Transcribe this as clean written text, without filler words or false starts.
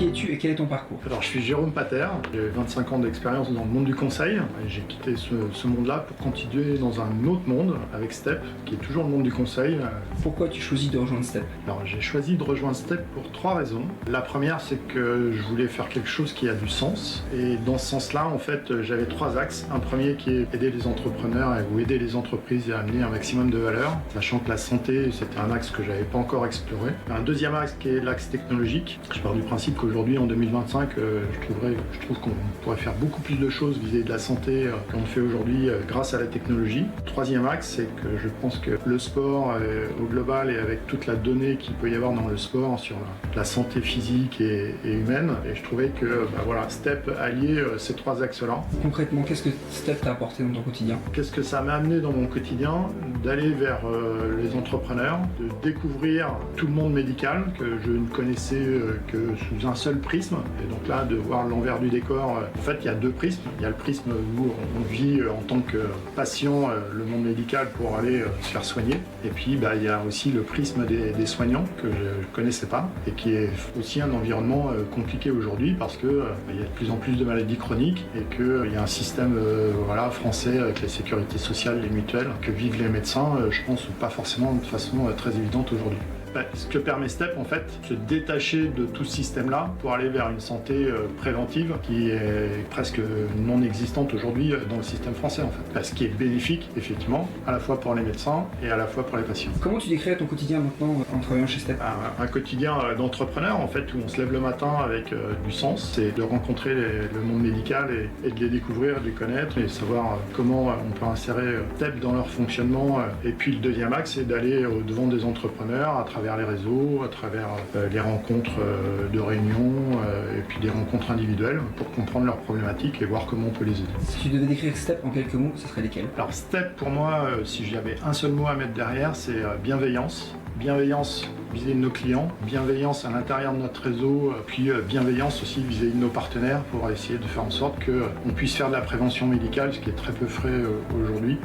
Qui es-tu et quel est ton parcours? Alors je suis Jérôme Pater, j'ai 25 ans d'expérience dans le monde du conseil et j'ai quitté ce monde-là pour continuer dans un autre monde avec STEP, qui est toujours le monde du conseil. Pourquoi tu choisis de rejoindre STEP? Alors j'ai choisi de rejoindre STEP pour 3 raisons. La première, c'est que je voulais faire quelque chose qui a du sens, et dans ce sens-là, en fait, j'avais 3 axes. Un premier qui est aider les entrepreneurs ou aider les entreprises à amener un maximum de valeur, sachant que la santé, c'était un axe que j'avais pas encore exploré. Un deuxième axe qui est l'axe technologique. Je pars du principe qu'aujourd'hui, en 2025, je trouve qu'on pourrait faire beaucoup plus de choses vis-à-vis de la santé qu'on le fait aujourd'hui grâce à la technologie. Troisième axe, c'est que je pense que le sport au global, et avec toute la donnée qu'il peut y avoir dans le sport sur la santé physique et humaine, et je trouvais que STEP alliait ces 3 axes-là. Concrètement, qu'est-ce que STEP t'a apporté dans ton quotidien? Qu'est-ce que ça m'a amené dans mon quotidien? D'aller vers les entrepreneurs, de découvrir tout le monde médical que je ne connaissais que sous un seul prisme, et donc là de voir l'envers du décor. En fait, il y a 2 prismes. Il y a le prisme où on vit en tant que patient le monde médical pour aller se faire soigner, et puis il y a aussi le prisme des soignants que je ne connaissais pas, et qui est aussi un environnement compliqué aujourd'hui parce que il y a de plus en plus de maladies chroniques, et qu'il y a un système français avec les sécurités sociales, les mutuelles, que vivent les médecins, je pense pas forcément de façon très évidente aujourd'hui. Ce que permet STEP, en fait, se détacher de tout ce système-là pour aller vers une santé préventive qui est presque non existante aujourd'hui dans le système français, en fait. Ce qui est bénéfique, effectivement, à la fois pour les médecins et à la fois pour les patients. Comment tu décrirais ton quotidien maintenant en travaillant chez STEP? Un quotidien d'entrepreneur, en fait, où on se lève le matin avec du sens, c'est de rencontrer le monde médical et de les découvrir, de les connaître et savoir comment on peut insérer STEP dans leur fonctionnement. Et puis le deuxième axe, c'est d'aller au-devant des entrepreneurs à travers les réseaux, à travers les rencontres de réunions et puis des rencontres individuelles pour comprendre leurs problématiques et voir comment on peut les aider. Si tu devais décrire STEP en quelques mots, ce serait lesquels? Alors STEP, pour moi, si j'avais un seul mot à mettre derrière, c'est bienveillance. Bienveillance vis-à-vis de nos clients, bienveillance à l'intérieur de notre réseau, puis bienveillance aussi vis-à-vis de nos partenaires pour essayer de faire en sorte qu'on puisse faire de la prévention médicale, ce qui est très peu fait aujourd'hui.